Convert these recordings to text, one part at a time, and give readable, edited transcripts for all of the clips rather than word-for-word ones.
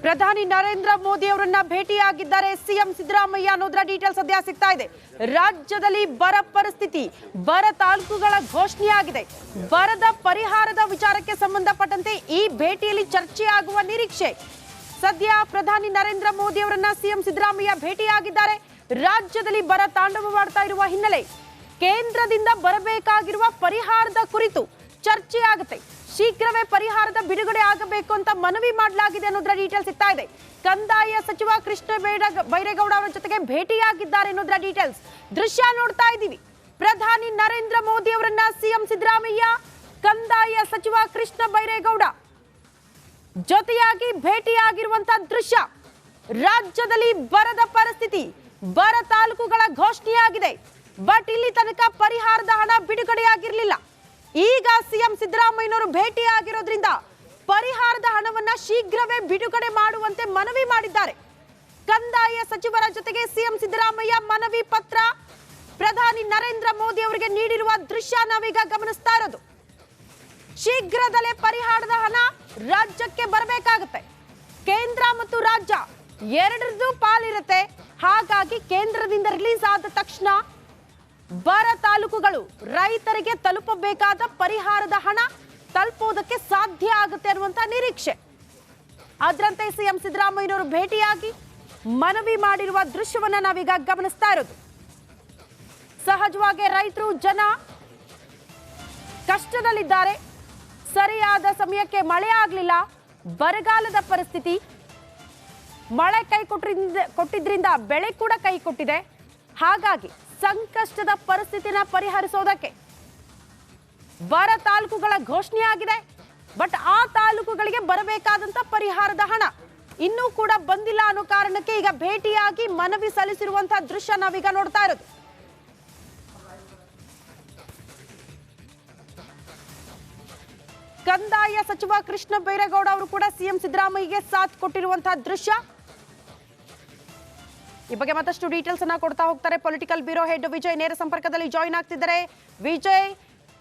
ಪ್ರಧಾನಿ ನರೇಂದ್ರ ಮೋದಿ ಅವರನ್ನ ಭೇಟಿಯಾಗಿದ್ದಾರೆ ಸಿಎಂ ಸಿದ್ದರಾಮಯ್ಯ ಅನ್ನೋದರ ಡೀಟೇಲ್ಸ್ ಸದ್ಯ ಸಿಗ್ತಾ ಇದೆ. ರಾಜ್ಯದಲ್ಲಿ ಬರ ಪರಿಸ್ಥಿತಿ, ಬರ ತಾಲೂಕುಗಳ ಘೋಷಣೆಯಾಗಿದೆ. ಬರದ ಪರಿಹಾರದ ವಿಚಾರಕ್ಕೆ ಸಂಬಂಧಪಟ್ಟಂತೆ ಈ ಭೇಟಿಯಲ್ಲಿ ಚರ್ಚೆ ಆಗುವ ನಿರೀಕ್ಷೆ. ಸದ್ಯ ಪ್ರಧಾನಿ ನರೇಂದ್ರ ಮೋದಿ ಅವರನ್ನ ಸಿಎಂ ಸಿದ್ದರಾಮಯ್ಯ ಭೇಟಿಯಾಗಿದ್ದಾರೆ. ರಾಜ್ಯದಲ್ಲಿ ಬರ ತಾಂಡವವಾಡ್ತಾ ಇರುವ ಹಿನ್ನೆಲೆ ಕೇಂದ್ರದಿಂದ ಬರಬೇಕಾಗಿರುವ ಪರಿಹಾರದ ಕುರಿತು ಚರ್ಚೆ ಆಗುತ್ತೆ. ಶೀಘ್ರವೇ ಪರಿಹಾರದ ಬಿಡುಗಡೆ ಆಗಬೇಕು ಅಂತ ಮನವಿ ಮಾಡಲಾಗಿದೆ ಅನ್ನೋದರ ಡೀಟೇಲ್ಸ್ ಸಿಗ್ತಾ ಇದೆ. ಕಂದಾಯ ಸಚಿವ ಕೃಷ್ಣ ಬೈರೇಗೌಡ ಅವರ ಜೊತೆಗೆ ಭೇಟಿಯಾಗಿದ್ದಾರೆ ಅನ್ನೋದರ ಡೀಟೇಲ್ಸ್ ದೃಶ್ಯ ನೋಡ್ತಾ ಇದ್ದೀವಿ. ಪ್ರಧಾನಿ ನರೇಂದ್ರ ಮೋದಿ ಅವರನ್ನ ಸಿಎಂ ಸಿದ್ದರಾಮಯ್ಯ, ಕಂದಾಯ ಸಚಿವ ಕೃಷ್ಣ ಬೈರೇಗೌಡ ಜೊತೆಯಾಗಿ ಭೇಟಿಯಾಗಿರುವಂತಹ ದೃಶ್ಯ. ರಾಜ್ಯದಲ್ಲಿ ಬರದ ಪರಿಸ್ಥಿತಿ, ಬರ ತಾಲೂಕುಗಳ ಘೋಷಣೆಯಾಗಿದೆ. ಬಟ್ ಇಲ್ಲಿ ತನಕ ಪರಿಹಾರದ ಹಣ ಬಿಡುಗಡೆಯಾಗಿರಲಿಲ್ಲ. ಈಗ ಸಿಎಂ ಸಿದ್ದರಾಮಯ್ಯನವರು ಭೇಟಿಯಾಗಿರೋದ್ರಿಂದ ಪರಿಹಾರದ ಹಣವನ್ನ ಶೀಘ್ರವೇ ಬಿಡುಗಡೆ ಮಾಡುವಂತೆ ಮನವಿ ಮಾಡಿದ್ದಾರೆ. ಕಂದಾಯ ಸಚಿವರ ಜೊತೆಗೆ ಸಿಎಂ ಸಿದ್ದರಾಮಯ್ಯ ಮನವಿ ಪತ್ರ ಪ್ರಧಾನಿ ನರೇಂದ್ರ ಮೋದಿ ಅವರಿಗೆ ನೀಡಿರುವ ದೃಶ್ಯ ನಾವೀಗ ಗಮನಿಸ್ತಾ ಇರೋದು. ಶೀಘ್ರದಲ್ಲೇ ಪರಿಹಾರದ ಹಣ ರಾಜ್ಯಕ್ಕೆ ಬರಬೇಕಾಗುತ್ತೆ. ಕೇಂದ್ರ ಮತ್ತು ರಾಜ್ಯ ಎರಡರದ್ದು ಪಾಲಿರುತ್ತೆ. ಹಾಗಾಗಿ ಕೇಂದ್ರದಿಂದ ರಿಲೀಸ್ ಆದ ತಕ್ಷಣ ಬರ ತಾಲೂಕುಗಳು ರೈತರಿಗೆ ತಲುಪಬೇಕಾದ ಪರಿಹಾರದ ಹಣ ತಲುಪುವುದಕ್ಕೆ ಸಾಧ್ಯ ಆಗುತ್ತೆ ಅನ್ನುವಂತ ನಿರೀಕ್ಷೆ. ಅದರಂತೆ ಸಿಎಂ ಸಿದ್ದರಾಮಯ್ಯನವರು ಭೇಟಿಯಾಗಿ ಮನವಿ ಮಾಡಿರುವ ದೃಶ್ಯವನ್ನ ನಾವೀಗ ಗಮನಿಸ್ತಾ ಇರೋದು. ಸಹಜವಾಗಿ ರೈತರು ಜನ ಕಷ್ಟದಲ್ಲಿದ್ದಾರೆ. ಸರಿಯಾದ ಸಮಯಕ್ಕೆ ಮಳೆ ಆಗಲಿಲ್ಲ, ಬರಗಾಲದ ಪರಿಸ್ಥಿತಿ. ಮಳೆ ಕೈ ಕೊಟ್ಟಿದ್ರಿಂದ ಬೆಳೆ ಕೂಡ ಕೈ ಕೊಟ್ಟಿದೆ. ಹಾಗಾಗಿ ಸಂಕಷ್ಟದ ಪರಿಸ್ಥಿತಿನ ಪರಿಹರಿಸೋದಕ್ಕೆ ಬರ ತಾಲೂಕುಗಳ ಘೋಷಣೆಯಾಗಿದೆ. ಬಟ್ ಆ ತಾಲೂಕುಗಳಿಗೆ ಬರಬೇಕಾದಂತ ಪರಿಹಾರದ ಹಣ ಇನ್ನೂ ಕೂಡ ಬಂದಿಲ್ಲ ಅನ್ನೋ ಕಾರಣಕ್ಕೆ ಈಗ ಭೇಟಿಯಾಗಿ ಮನವಿ ಸಲ್ಲಿಸಿರುವಂತಹ ದೃಶ್ಯ ನಾವೀಗ ನೋಡ್ತಾ ಇರೋದು. ಕಂದಾಯ ಸಚಿವ ಕೃಷ್ಣ ಬೈರೇಗೌಡ ಅವರು ಕೂಡ ಸಿಎಂ ಸಿದ್ದರಾಮಯ್ಯಗೆ ಸಾಥ್ ಕೊಟ್ಟಿರುವಂತಹ ದೃಶ್ಯ. ಈ ಬಗ್ಗೆ ಮತ್ತಷ್ಟು ಡೀಟೇಲ್ಸ್ ಅನ್ನ ಕೊಡ್ತಾ ಹೋಗ್ತಾರೆ ಪೊಲಿಟಿಕಲ್ ಬ್ಯೂರೋ ಹೆಡ್ ವಿಜಯ್ ನೇರ ಸಂಪರ್ಕದಲ್ಲಿ ಜಾಯಿನ್ ಆಗ್ತಿದ್ದಾರೆ. ವಿಜಯ್,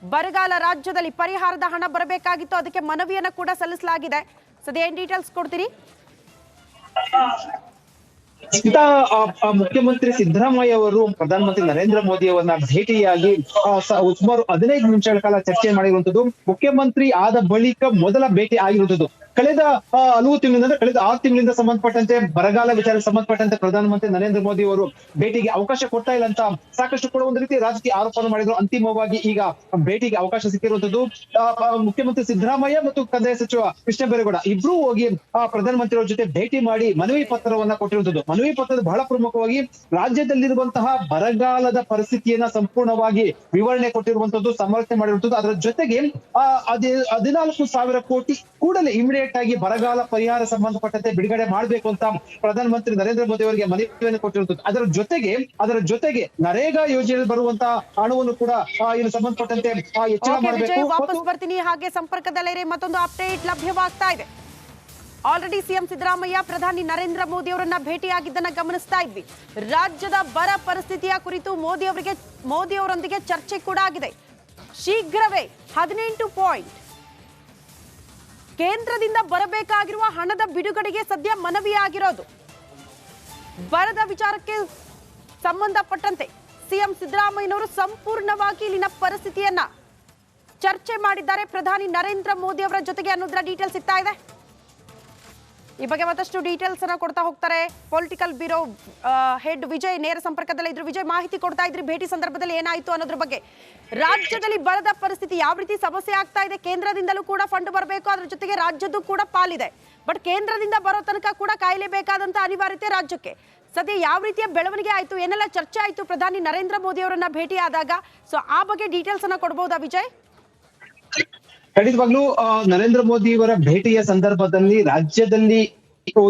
ಬರಗಾಲ ರಾಜ್ಯದಲ್ಲಿ ಪರಿಹಾರದ ಹಣ ಬರಬೇಕಾಗಿತ್ತು, ಅದಕ್ಕೆ ಮನವಿಯನ್ನ ಕೂಡ ಸಲ್ಲಿಸಲಾಗಿದೆ. ಸದ್ಯ ಏನ್ ಡೀಟೇಲ್ಸ್ ಕೊಡ್ತೀರಿ? ಮುಖ್ಯಮಂತ್ರಿ ಸಿದ್ದರಾಮಯ್ಯ ಅವರು ಪ್ರಧಾನಮಂತ್ರಿ ನರೇಂದ್ರ ಮೋದಿ ಅವರನ್ನ ಭೇಟಿಯಾಗಿ ಸುಮಾರು 15 ನಿಮಿಷಗಳ ಕಾಲ ಚರ್ಚೆ ಮಾಡಿರುವಂತದ್ದು. ಮುಖ್ಯಮಂತ್ರಿ ಆದ ಬಳಿಕ ಮೊದಲ ಭೇಟಿ ಆಗಿರುವಂತದ್ದು. ಕಳೆದ ಹಲವು ತಿಂಗಳಿಂದ, ಕಳೆದ 6 ತಿಂಗಳಿಂದ ಸಂಬಂಧಪಟ್ಟಂತೆ ಬರಗಾಲ ವಿಚಾರಕ್ಕೆ ಸಂಬಂಧಪಟ್ಟಂತೆ ಪ್ರಧಾನಮಂತ್ರಿ ನರೇಂದ್ರ ಮೋದಿ ಅವರು ಭೇಟಿಗೆ ಅವಕಾಶ ಕೊಡ್ತಾ ಇಲ್ಲ ಅಂತ ಸಾಕಷ್ಟು ಕೂಡ ಒಂದು ರೀತಿ ರಾಜಕೀಯ ಆರೋಪ ಮಾಡಿದ್ರು. ಅಂತಿಮವಾಗಿ ಈಗ ಭೇಟಿಗೆ ಅವಕಾಶ ಸಿಕ್ಕಿರುವಂತದ್ದು. ಮುಖ್ಯಮಂತ್ರಿ ಸಿದ್ದರಾಮಯ್ಯ ಮತ್ತು ಕಂದಾಯ ಸಚಿವ ಕೃಷ್ಣ ಬೈರೇಗೌಡ ಇಬ್ರು ಹೋಗಿ ಪ್ರಧಾನಮಂತ್ರಿ ಅವರ ಜೊತೆ ಭೇಟಿ ಮಾಡಿ ಮನವಿ ಪತ್ರವನ್ನ ಕೊಟ್ಟಿರುವಂತದ್ದು. ಮನವಿ ಪತ್ರದ ಬಹಳ ಪ್ರಮುಖವಾಗಿ ರಾಜ್ಯದಲ್ಲಿರುವಂತಹ ಬರಗಾಲದ ಪರಿಸ್ಥಿತಿಯನ್ನ ಸಂಪೂರ್ಣವಾಗಿ ವಿವರಣೆ ಕೊಟ್ಟಿರುವಂತದ್ದು, ಸಮರ್ಥನೆ ಮಾಡಿರುವಂತದ್ದು. ಅದರ ಜೊತೆಗೆ 14,000 ಕೋಟಿ ಕೂಡಲೇ ಇಮಿಡಿಯೇಟ್ ಆಗಿ ಬರಗಾಲ ಪರಿಹಾರ ಸಂಬಂಧಪಟ್ಟಂತೆ ಬಿಡುಗಡೆ ಮಾಡಬೇಕು ಅಂತ ಪ್ರಧಾನಮಂತ್ರಿ ನರೇಂದ್ರ ಮೋದಿ ಅವರಿಗೆ ಮನವಿಯನ್ನು ಕೊಟ್ಟಿರುವಂತದ್ದು. ಅದರ ಜೊತೆಗೆ ನರೇಗಾ ಯೋಜನೆಯಲ್ಲಿ ಬರುವಂತಹ ಹಣವನ್ನು ಕೂಡ ಇದಕ್ಕೆ ಸಂಬಂಧಪಟ್ಟಂತೆ ಹೆಚ್ಚಳ ಮಾಡಬೇಕು. ವಾಪಸ್ ಬರ್ತೀನಿ, ಹಾಗೆ ಸಂಪರ್ಕದಲ್ಲಿರಿ. ಮತ್ತೊಂದು ಅಪ್ಡೇಟ್ ಲಭ್ಯವಾಗ್ತಾ ಇದೆ. ಆಲ್ರೆಡಿ ಸಿಎಂ ಸಿದ್ದರಾಮಯ್ಯ ಪ್ರಧಾನಿ ನರೇಂದ್ರ ಮೋದಿ ಅವರನ್ನ ಭೇಟಿಯಾಗಿದ್ದನ್ನ ಗಮನಿಸ್ತಾ ಇದ್ವಿ. ರಾಜ್ಯದ ಬರ ಪರಿಸ್ಥಿತಿಯ ಕುರಿತು ಮೋದಿ ಅವರೊಂದಿಗೆ ಚರ್ಚೆ ಕೂಡ ಆಗಿದೆ. ಶೀಘ್ರವೇ 18 ಪಾಯಿಂಟ್ ಕೇಂದ್ರದಿಂದ ಬರಬೇಕಾಗಿರುವ ಹಣದ ಬಿಡುಗಡೆಗೆ ಸದ್ಯ ಮನವಿಯಾಗಿರೋದು. ಬರದ ವಿಚಾರಕ್ಕೆ ಸಂಬಂಧಪಟ್ಟಂತೆ ಸಿಎಂ ಸಿದ್ದರಾಮಯ್ಯನವರು ಸಂಪೂರ್ಣವಾಗಿ ಇಲ್ಲಿನ ಪರಿಸ್ಥಿತಿಯನ್ನ ಚರ್ಚೆ ಮಾಡಿದ್ದಾರೆ ಪ್ರಧಾನಿ ನರೇಂದ್ರ ಮೋದಿ ಅವರ ಜೊತೆಗೆ ಅನ್ನೋದರ ಡೀಟೇಲ್ಸ್ ಸಿಗ್ತಾ ಇದೆ. ಈ ಬಗ್ಗೆ ಮತ್ತಷ್ಟು ಡೀಟೇಲ್ಸ್ ಅನ್ನ ಕೊಡ್ತಾ ಹೋಗ್ತಾರೆ ಪೊಲಿಟಿಕಲ್ ಬ್ಯೂರೋ ಹೆಡ್ ವಿಜಯ್ ನೇರ ಸಂಪರ್ಕದಲ್ಲಿ ಇದ್ರು. ವಿಜಯ್, ಮಾಹಿತಿ ಕೊಡ್ತಾ ಇದ್ರಿ ಭೇಟಿ ಸಂದರ್ಭದಲ್ಲಿ ಏನಾಯ್ತು ಅನ್ನೋದ್ರ ಬಗ್ಗೆ. ರಾಜ್ಯದಲ್ಲಿ ಬರದ ಪರಿಸ್ಥಿತಿ ಯಾವ ರೀತಿ ಸಮಸ್ಯೆ ಆಗ್ತಾ ಇದೆ? ಕೇಂದ್ರದಿಂದಲೂ ಕೂಡ ಫಂಡ್ ಬರಬೇಕು, ಅದ್ರ ಜೊತೆಗೆ ರಾಜ್ಯದ್ದು ಕೂಡ ಪಾಲಿದೆ. ಬಟ್ ಕೇಂದ್ರದಿಂದ ಬರೋ ತನಕ ಕೂಡ ಕಾಯಲೇಬೇಕಾದಂತ ಅನಿವಾರ್ಯತೆ ರಾಜ್ಯಕ್ಕೆ. ಸದ್ಯ ಯಾವ ರೀತಿಯ ಬೆಳವಣಿಗೆ ಆಯ್ತು, ಏನೆಲ್ಲ ಚರ್ಚೆ ಆಯ್ತು ಪ್ರಧಾನಿ ನರೇಂದ್ರ ಮೋದಿ ಅವರನ್ನ ಭೇಟಿ ಆದಾಗ? ಸೊ ಆ ಬಗ್ಗೆ ಡೀಟೇಲ್ಸ್ ಅನ್ನ ಕೊಡಬಹುದಾ ವಿಜಯ್? ಖಂಡಿತವಾಗ್ಲೂ ನರೇಂದ್ರ ಮೋದಿ ಅವರ ಭೇಟಿಯ ಸಂದರ್ಭದಲ್ಲಿ ರಾಜ್ಯದಲ್ಲಿ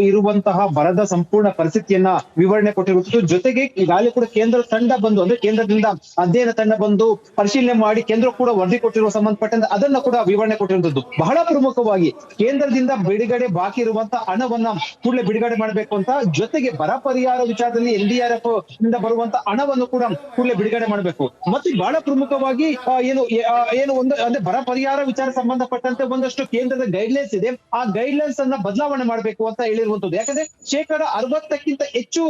ಇರುವಂತಹ ಬರದ ಸಂಪೂರ್ಣ ಪರಿಸ್ಥಿತಿಯನ್ನ ವಿವರಣೆ ಕೊಟ್ಟಿರುವುದು. ಜೊತೆಗೆ ಈಗಾಗಲೇ ಕೂಡ ಕೇಂದ್ರ ತಂಡ ಬಂದು, ಅಂದ್ರೆ ಕೇಂದ್ರದಿಂದ ಅಧ್ಯಯನ ತಂಡ ಬಂದು ಪರಿಶೀಲನೆ ಮಾಡಿ ಕೇಂದ್ರ ಕೂಡ ವರದಿ ಕೊಟ್ಟಿರುವ ಸಂಬಂಧಪಟ್ಟಂತೆ ಅದನ್ನ ಕೂಡ ವಿವರಣೆ ಕೊಟ್ಟಿರುವಂತದ್ದು. ಬಹಳ ಪ್ರಮುಖವಾಗಿ ಕೇಂದ್ರದಿಂದ ಬಿಡುಗಡೆ ಬಾಕಿ ಇರುವಂತಹ ಹಣವನ್ನ ಕೂಡಲೇ ಬಿಡುಗಡೆ ಮಾಡಬೇಕು ಅಂತ, ಜೊತೆಗೆ ಬರ ಪರಿಹಾರ ವಿಚಾರದಲ್ಲಿ NDRF ಇಂದ ಬರುವಂತಹ ಹಣವನ್ನು ಕೂಡ ಕೂಡಲೇ ಬಿಡುಗಡೆ ಮಾಡಬೇಕು. ಮತ್ತು ಬಹಳ ಪ್ರಮುಖವಾಗಿ ಏನು ಒಂದು ಅಂದ್ರೆ ಬರ ಪರಿಹಾರ ವಿಚಾರ ಸಂಬಂಧಪಟ್ಟಂತೆ ಒಂದಷ್ಟು ಕೇಂದ್ರದ ಗೈಡ್ಲೈನ್ಸ್ ಇದೆ, ಆ ಗೈಡ್ಲೈನ್ಸ್ ಅನ್ನ ಬದಲಾವಣೆ ಮಾಡಬೇಕು ಅಂತ ಹೇಳಿರುವಂತದ್ದು. ಯಾಕಂದ್ರೆ 60% ಹೆಚ್ಚು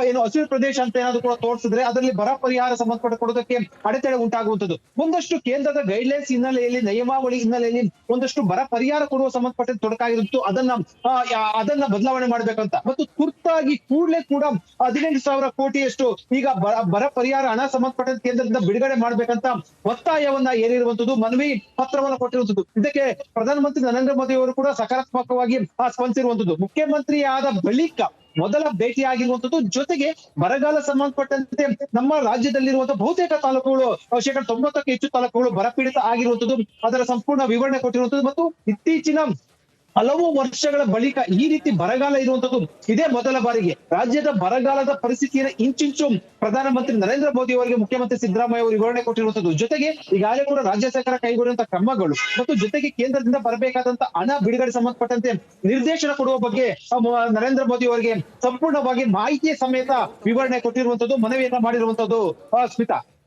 ಏನು ಹಸಿರು ಪ್ರದೇಶ ಅಂತ ಏನಾದ್ರು ಕೂಡ ತೋರಿಸಿದ್ರೆ ಅದರಲ್ಲಿ ಬರ ಪರಿಹಾರ ಸಂಬಂಧಪಟ್ಟ ಕೊಡೋದಕ್ಕೆ ಅಡೆತಡೆ ಉಂಟಾಗುವಂತದ್ದು. ಒಂದಷ್ಟು ಕೇಂದ್ರದ ಗೈಡ್ಲೈನ್ಸ್ ಹಿನ್ನೆಲೆಯಲ್ಲಿ, ನಿಯಮಾವಳಿ ಹಿನ್ನೆಲೆಯಲ್ಲಿ ಒಂದಷ್ಟು ಬರ ಪರಿಹಾರ ಕೊಡುವ ಸಂಬಂಧಪಟ್ಟ ತೊಡಕಾಗಿರುತ್ತು. ಅದನ್ನ ಬದಲಾವಣೆ ಮಾಡ್ಬೇಕಂತ ಮತ್ತು ತುರ್ತಾಗಿ ಕೂಡಲೇ ಕೂಡ 15,000 ಕೋಟಿಯಷ್ಟು ಈಗ ಬರ ಪರಿಹಾರ ಹಣ ಸಂಬಂಧಪಟ್ಟ ಕೇಂದ್ರದಿಂದ ಬಿಡುಗಡೆ ಮಾಡ್ಬೇಕಂತ ಒತ್ತಾಯವನ್ನ ಏರಿರುವಂತದ್ದು, ಮನವಿ ಪತ್ರವನ್ನು ಕೊಟ್ಟಿರುವಂತದ್ದು. ಇದಕ್ಕೆ ಪ್ರಧಾನಮಂತ್ರಿ ನರೇಂದ್ರ ಮೋದಿ ಅವರು ಕೂಡ ಸಕಾರಾತ್ಮಕವಾಗಿ ಸ್ಪಂದಿಸಿರುವಂತದ್ದು. ಮುಖ್ಯಮಂತ್ರಿ ಆದ ಬಳಿಕ ಮೊದಲ ಭೇಟಿ ಆಗಿರುವಂತದ್ದು. ಜೊತೆಗೆ ಬರಗಾಲ ಸಂಬಂಧಪಟ್ಟಂತೆ ನಮ್ಮ ರಾಜ್ಯದಲ್ಲಿರುವಂತಹ ಬಹುತೇಕ ತಾಲೂಕುಗಳು 90% ಹೆಚ್ಚು ತಾಲೂಕುಗಳು ಬರಪೀಡಿತ ಆಗಿರುವಂತದ್ದು, ಅದರ ಸಂಪೂರ್ಣ ವಿವರಣೆ ಕೊಟ್ಟಿರುವಂತದ್ದು ಮತ್ತು ಇತ್ತೀಚಿನ ಹಲವು ವರ್ಷಗಳ ಬಳಿಕ ಈ ರೀತಿ ಬರಗಾಲ ಇರುವಂತದ್ದು ಇದೇ ಮೊದಲ ಬಾರಿಗೆ. ರಾಜ್ಯದ ಬರಗಾಲದ ಪರಿಸ್ಥಿತಿಯನ್ನು ಇಂಚಿಂಚು ಪ್ರಧಾನಮಂತ್ರಿ ನರೇಂದ್ರ ಮೋದಿ ಅವರಿಗೆ ಮುಖ್ಯಮಂತ್ರಿ ಸಿದ್ದರಾಮಯ್ಯ ಅವರು ವಿವರಣೆ ಕೊಟ್ಟಿರುವಂತದ್ದು. ಜೊತೆಗೆ ಈಗಾಗಲೇ ಕೂಡ ರಾಜ್ಯ ಸರ್ಕಾರ ಕೈಗೊಂಡಂತಹ ಕ್ರಮಗಳು ಮತ್ತು ಜೊತೆಗೆ ಕೇಂದ್ರದಿಂದ ಬರಬೇಕಾದಂತ ಹಣ ಬಿಡುಗಡೆ ಸಂಬಂಧಪಟ್ಟಂತೆ ನಿರ್ದೇಶನ ಕೊಡುವ ಬಗ್ಗೆ ನರೇಂದ್ರ ಮೋದಿ ಅವರಿಗೆ ಸಂಪೂರ್ಣವಾಗಿ ಮಾಹಿತಿಯ ಸಮೇತ ವಿವರಣೆ ಕೊಟ್ಟಿರುವಂತದ್ದು, ಮನವಿಯನ್ನ ಮಾಡಿರುವಂತದ್ದು. ಸ್ಮಿತಾ.